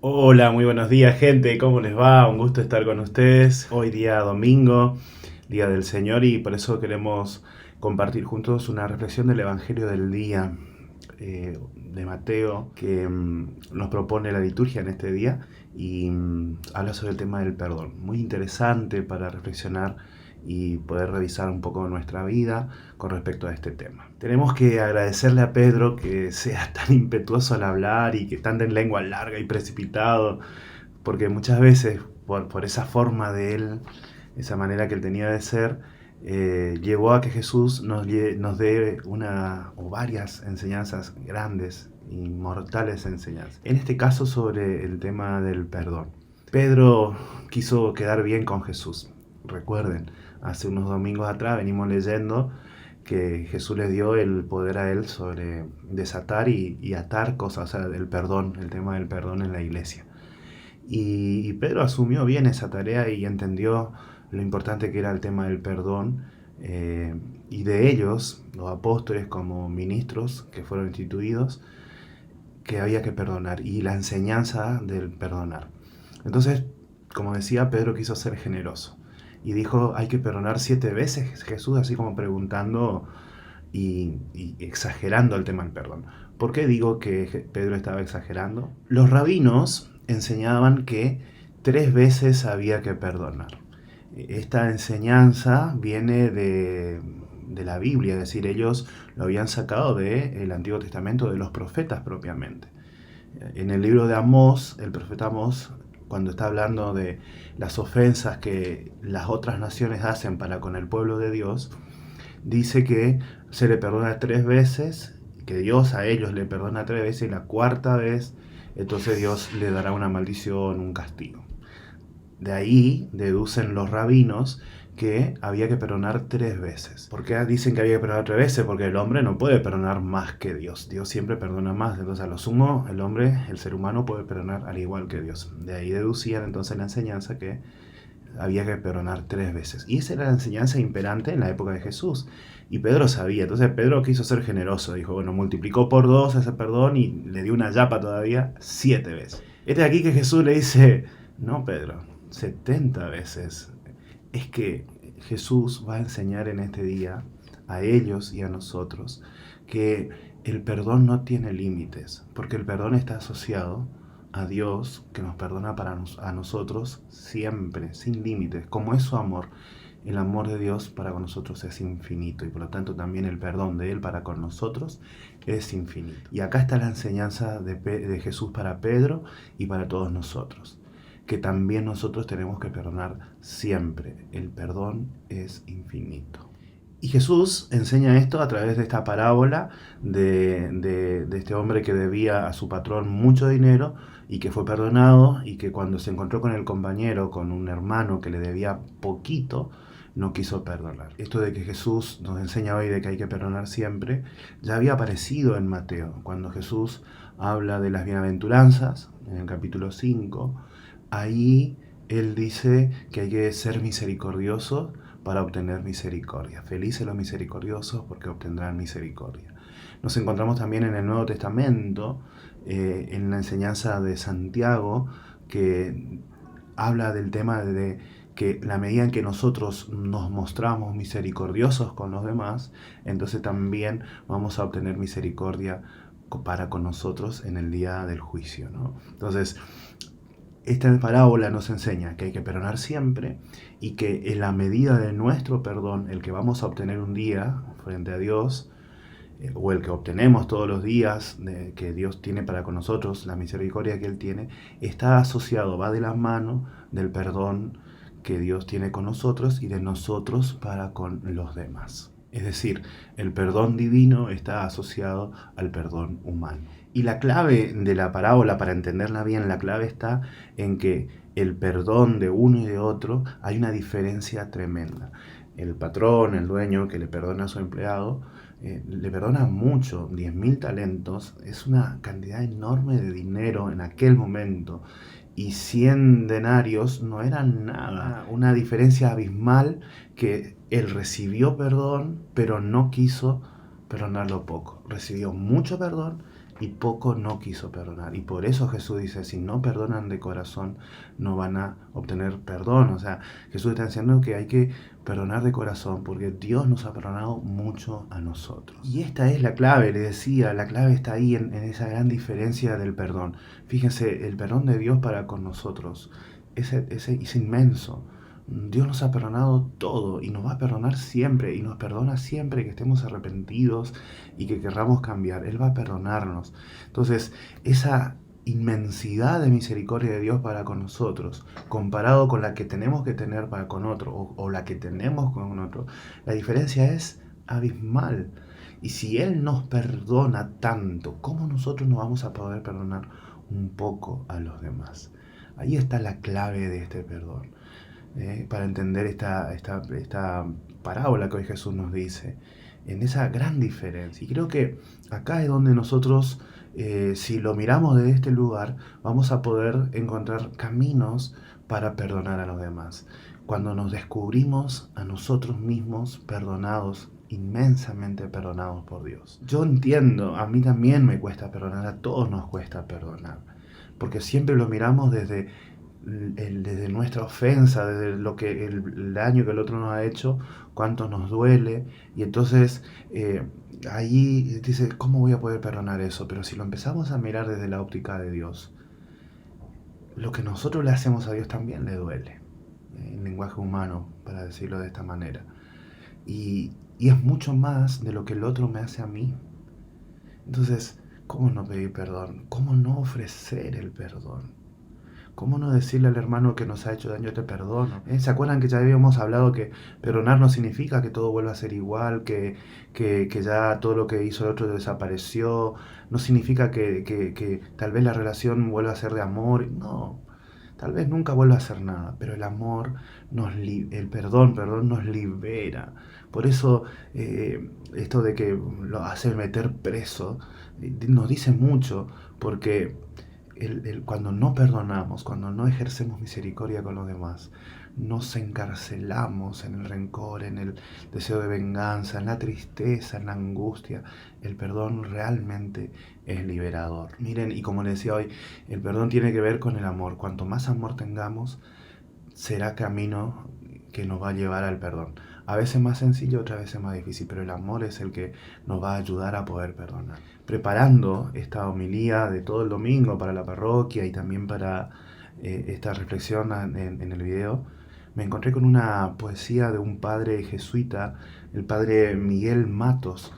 Hola, muy buenos días, gente. ¿Cómo les va? Un gusto estar con ustedes. Hoy día domingo, día del Señor, y por eso queremos compartir juntos una reflexión del Evangelio del día de Mateo que nos propone la liturgia en este día y habla sobre el tema del perdón. Muy interesante para reflexionar y poder revisar un poco nuestra vida con respecto a este tema. Tenemos que agradecerle a Pedro que sea tan impetuoso al hablar y que tan de lengua larga y precipitado, porque muchas veces por esa forma de él, esa manera que él tenía de ser, llevó a que Jesús nos dé una o varias enseñanzas grandes, inmortales enseñanzas. En este caso sobre el tema del perdón. Pedro quiso quedar bien con Jesús. Recuerden, hace unos domingos atrás venimos leyendo que Jesús le dio el poder a él sobre desatar y atar cosas, o sea, el perdón, el tema del perdón en la iglesia. Y Pedro asumió bien esa tarea y entendió lo importante que era el tema del perdón. Y de ellos, los apóstoles como ministros que fueron instituidos, que había que perdonar y la enseñanza del perdonar. Entonces, como decía, Pedro quiso ser generoso y dijo, hay que perdonar 7 veces, Jesús, así como preguntando y exagerando el tema del perdón. ¿Por qué digo que Pedro estaba exagerando? Los rabinos enseñaban que 3 veces había que perdonar. Esta enseñanza viene de la Biblia, es decir, ellos lo habían sacado del Antiguo Testamento, de los profetas propiamente. En el libro de Amós, el profeta Amós, cuando está hablando de las ofensas que las otras naciones hacen para con el pueblo de Dios, dice que se le perdona 3 veces, que Dios a ellos le perdona 3 veces y la cuarta vez, entonces Dios le dará una maldición, un castigo. De ahí deducen los rabinos que había que perdonar 3 veces. ¿Por qué dicen que había que perdonar 3 veces? Porque el hombre no puede perdonar más que Dios. Dios siempre perdona más. Entonces, a lo sumo, el hombre, el ser humano, puede perdonar al igual que Dios. De ahí deducían entonces la enseñanza que había que perdonar 3 veces. Y esa era la enseñanza imperante en la época de Jesús. Y Pedro sabía. Entonces Pedro quiso ser generoso. Dijo, bueno, multiplicó por 2 ese perdón y le dio una yapa todavía 7 veces. Este de aquí que Jesús le dice, no, Pedro, 70 veces. Es que Jesús va a enseñar en este día a ellos y a nosotros que el perdón no tiene límites, porque el perdón está asociado a Dios, que nos perdona a nosotros siempre, sin límites, como es su amor. El amor de Dios para con nosotros es infinito y por lo tanto también el perdón de Él para con nosotros es infinito. Y acá está la enseñanza de Jesús para Pedro y para todos nosotros, que también nosotros tenemos que perdonar siempre. El perdón es infinito. Y Jesús enseña esto a través de esta parábola de este hombre que debía a su patrón mucho dinero y que fue perdonado y que cuando se encontró con el compañero, con un hermano que le debía poquito, no quiso perdonar. Esto de que Jesús nos enseña hoy de que hay que perdonar siempre, ya había aparecido en Mateo, cuando Jesús habla de las bienaventuranzas, en el capítulo 5, ahí él dice que hay que ser misericordioso para obtener misericordia. Felices los misericordiosos porque obtendrán misericordia. Nos encontramos también en el Nuevo Testamento, en la enseñanza de Santiago, que habla del tema de que la medida en que nosotros nos mostramos misericordiosos con los demás, entonces también vamos a obtener misericordia para con nosotros en el día del juicio, ¿no? Entonces, esta parábola nos enseña que hay que perdonar siempre y que en la medida de nuestro perdón, el que vamos a obtener un día frente a Dios, o el que obtenemos todos los días que Dios tiene para con nosotros, la misericordia que Él tiene, está asociado, va de la mano del perdón que Dios tiene con nosotros y de nosotros para con los demás. Es decir, el perdón divino está asociado al perdón humano. Y la clave de la parábola, para entenderla bien, la clave está en que el perdón de uno y de otro hay una diferencia tremenda. El patrón, el dueño que le perdona a su empleado, le perdona mucho, 10.000 talentos, es una cantidad enorme de dinero en aquel momento. Y 100 denarios no eran nada, una diferencia abismal que él recibió perdón, pero no quiso perdonarlo poco. Recibió mucho perdón y poco no quiso perdonar. Y por eso Jesús dice, si no perdonan de corazón, no van a obtener perdón. O sea, Jesús está diciendo que hay que perdonar de corazón, porque Dios nos ha perdonado mucho a nosotros. Y esta es la clave, le decía, la clave está ahí en esa gran diferencia del perdón. Fíjense, el perdón de Dios para con nosotros es inmenso. Dios nos ha perdonado todo y nos va a perdonar siempre y nos perdona siempre que estemos arrepentidos y que querramos cambiar. Él va a perdonarnos. Entonces, esa inmensidad de misericordia de Dios para con nosotros, comparado con la que tenemos que tener para con otro o la que tenemos con otro, la diferencia es abismal. Y si Él nos perdona tanto, ¿cómo nosotros no vamos a poder perdonar un poco a los demás? Ahí está la clave de este perdón. Para entender esta parábola que hoy Jesús nos dice, en esa gran diferencia. Y creo que acá es donde nosotros, si lo miramos desde este lugar, vamos a poder encontrar caminos para perdonar a los demás. Cuando nos descubrimos a nosotros mismos perdonados, inmensamente perdonados por Dios. Yo entiendo, a mí también me cuesta perdonar, a todos nos cuesta perdonar, porque siempre lo miramos desde nuestra ofensa, desde lo que el daño que el otro nos ha hecho, cuánto nos duele, y entonces ahí dice, ¿cómo voy a poder perdonar eso? Pero si lo empezamos a mirar desde la óptica de Dios, lo que nosotros le hacemos a Dios también le duele, en lenguaje humano, para decirlo de esta manera, y es mucho más de lo que el otro me hace a mí. Entonces, ¿cómo no pedir perdón? ¿Cómo no ofrecer el perdón? ¿Cómo no decirle al hermano que nos ha hecho daño, te perdono? ¿Se acuerdan que ya habíamos hablado que perdonar no significa que todo vuelva a ser igual, que ya todo lo que hizo el otro desapareció? No significa que tal vez la relación vuelva a ser de amor. No, tal vez nunca vuelva a ser nada, pero el amor, el perdón nos libera. Por eso esto de que lo hace meter preso, nos dice mucho, porque cuando no perdonamos, cuando no ejercemos misericordia con los demás, nos encarcelamos en el rencor, en el deseo de venganza, en la tristeza, en la angustia. El perdón realmente es liberador. Miren, y como les decía hoy, el perdón tiene que ver con el amor. Cuanto más amor tengamos, será camino que nos va a llevar al perdón. A veces más sencillo, otras veces más difícil, pero el amor es el que nos va a ayudar a poder perdonar. Preparando esta homilía de todo el domingo para la parroquia y también para esta reflexión en el video, me encontré con una poesía de un padre jesuita, el padre Miguel Matos,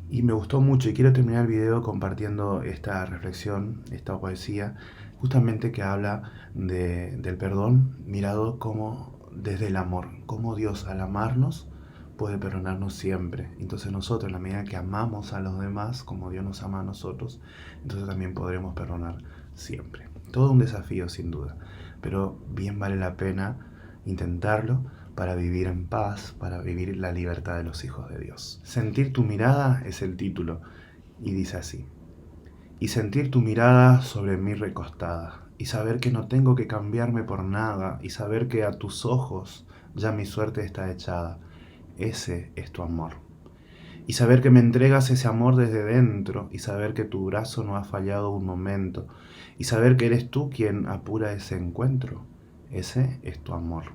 y me gustó mucho y quiero terminar el video compartiendo esta reflexión, esta poesía, justamente que habla del perdón mirado como desde el amor, como Dios al amarnos puede perdonarnos siempre. Entonces nosotros, en la medida que amamos a los demás como Dios nos ama a nosotros, entonces también podremos perdonar siempre. Todo un desafío sin duda, pero bien vale la pena intentarlo para vivir en paz, para vivir la libertad de los hijos de Dios. Sentir tu mirada es el título, y dice así: y sentir tu mirada sobre mí recostada, y saber que no tengo que cambiarme por nada, y saber que a tus ojos ya mi suerte está echada. Ese es tu amor. Y saber que me entregas ese amor desde dentro, y saber que tu brazo no ha fallado un momento, y saber que eres tú quien apura ese encuentro. Ese es tu amor.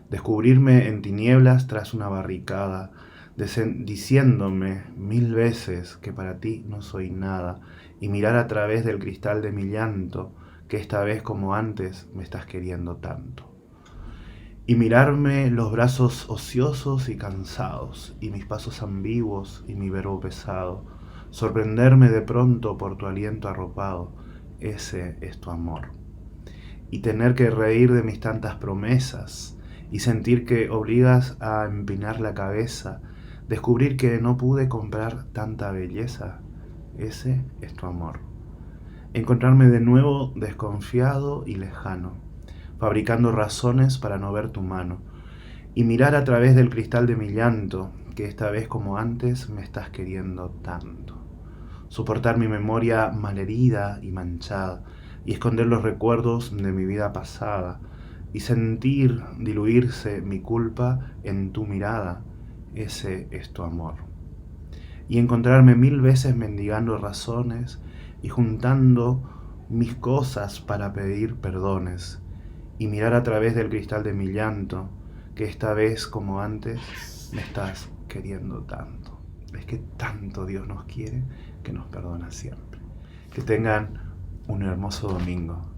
Descubrirme en tinieblas tras una barricada, diciéndome 1000 veces que para ti no soy nada, y mirar a través del cristal de mi llanto, que esta vez como antes me estás queriendo tanto. Y mirarme los brazos ociosos y cansados, y mis pasos ambiguos y mi verbo pesado, sorprenderme de pronto por tu aliento arropado. Ese es tu amor. Y tener que reír de mis tantas promesas, y sentir que obligas a empinar la cabeza, descubrir que no pude comprar tanta belleza. Ese es tu amor. Encontrarme de nuevo desconfiado y lejano, fabricando razones para no ver tu mano, y mirar a través del cristal de mi llanto, que esta vez como antes me estás queriendo tanto. Soportar mi memoria malherida y manchada, y esconder los recuerdos de mi vida pasada, y sentir diluirse mi culpa en tu mirada. Ese es tu amor. y encontrarme 1000 veces mendigando razones y juntando mis cosas para pedir perdones y mirar a través del cristal de mi llanto que esta vez como antes me estás queriendo tanto. Es que tanto Dios nos quiere que nos perdona siempre. Que tengan un hermoso domingo.